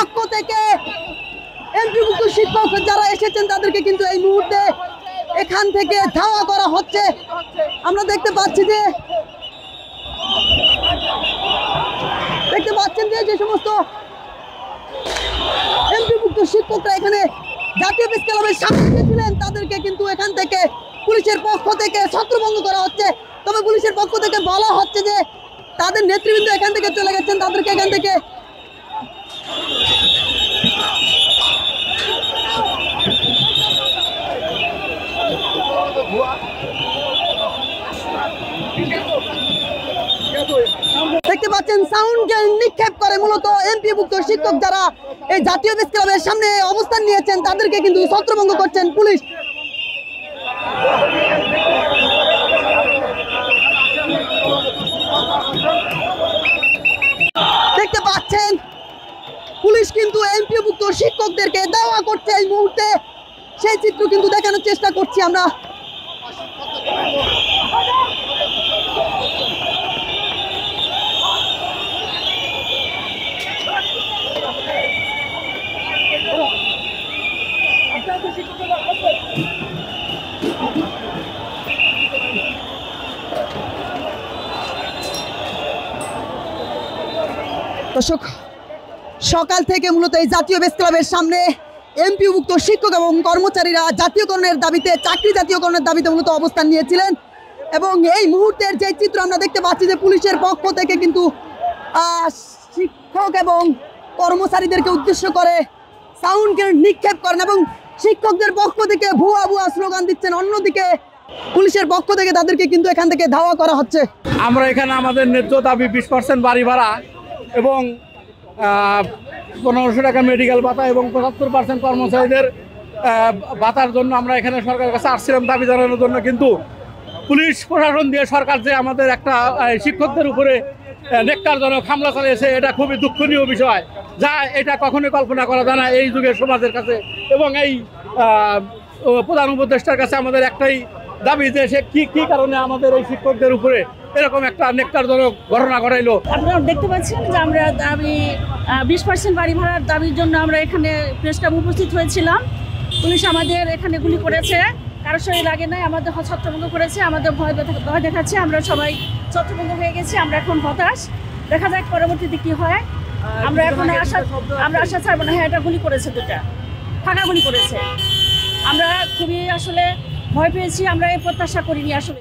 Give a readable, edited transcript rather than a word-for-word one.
পক্ষ থেকে এমপিভুক্ত শিক্ষক যারা এসেছেন তাদেরকে কিন্তু এই মুহূর্তে এখান থেকে ধাওয়া করা হচ্ছে। আমরা দেখতে পাচ্ছেন যে সমস্ত এমপিভুক্ত শিক্ষকরা এখানে জাতীয় প্রেস ক্লাবের সামনে ছিলেন তাদেরকে কিন্তু এখান থেকে পুলিশের পক্ষ থেকে ছত্রভঙ্গ করা হচ্ছে। তবে পুলিশের পক্ষ থেকে বলা হচ্ছে যে তাদের নেতৃবৃন্দ এখান থেকে চলে গেছেন, তাদেরকে এখান থেকে দেখতে পাচ্ছেন সাউন্ড নিক্ষেপ করে মূলত এমপিভুক্ত শিক্ষক যারা এই জাতীয় প্রেস ক্লাবের সামনে অবস্থান নিয়েছেন তাদেরকে কিন্তু ছত্রভঙ্গ করছেন পুলিশ। দেখতে পাচ্ছেন পুলিশ কিন্তু এমপিভুক্ত শিক্ষকদেরকে ধাওয়া করছে এই মুহূর্তে, সেই চিত্র কিন্তু দেখানোর চেষ্টা করছি আমরা। দর্শক, সকাল থেকে মূলত এই জাতীয় প্রেস ক্লাবের সামনে এমপিভুক্ত শিক্ষক এবং কর্মচারীরা জাতীয়করণের দাবিতে, চাকরি জাতীয়করণের দাবিতে মূলত অবস্থান নিয়েছিলেন এবং এই মুহূর্তের যে চিত্র আমরা দেখতে পাচ্ছি যে পুলিশের পক্ষ থেকে কিন্তু শিক্ষক এবং কর্মচারীদেরকে উদ্দেশ্য করে সাউন্ড নিক্ষেপ করেন এবং শিক্ষকদের পক্ষ থেকে ভুয়া ভুয়া স্লোগান দিচ্ছেন। অন্যদিকে পুলিশের পক্ষ থেকে তাদেরকে কিন্তু এখান থেকে ধাওয়া করা হচ্ছে। আমরা এখানে আমাদের ন্যায্য দাবি 20% বাড়ি ভাড়া এবং 1500 টাকা মেডিকেল ভাতা এবং 75% কর্মচারীদের ভাতার জন্য আমরা এখানে সরকারের কাছে আসছিলাম দাবি জানানোর জন্য। কিন্তু পুলিশ প্রশাসন দিয়ে সরকার যে আমাদের একটা শিক্ষকদের উপরে নেককারজনক হামলা চালিয়েছে, এটা খুবই দুঃখনীয় বিষয়, যা এটা কখনোই কল্পনা করা যায় না এই যুগের সমাজের কাছে। এবং এই প্রধান উপদেষ্টার কাছে আমাদের একটাই দাবি যে সে কি কারণে আমাদের এই শিক্ষকদের উপরে এরকম একটা নেককারজনক ঘটনা ঘটাইলো। আপনারা দেখতে পাচ্ছেন যে আমরা দাবি 20% বাড়ি ভাড়ার দাবির জন্য আমরা এখানে প্রেস ক্লাবে উপস্থিত হয়েছিলাম। পুলিশ আমাদের এখানে গুলি করেছে, কারোর শরীর লাগে নাই, আমাদের ছত্রভঙ্গ করেছে, আমাদের ভয় দেখাচ্ছে, আমরা সবাই ছত্রভঙ্গ হয়ে গেছি। আমরা এখন হতাশ, দেখা যাক পরবর্তীতে কি হয়। আমরা এখন আশা ছাড়বো না। হ্যাঁ, এটা গুলি করেছে, দুটা ফাঁকা গুলি করেছে। আমরা খুবই আসলে ভয় পেয়েছি, আমরা এই প্রত্যাশা করিনি আসলে।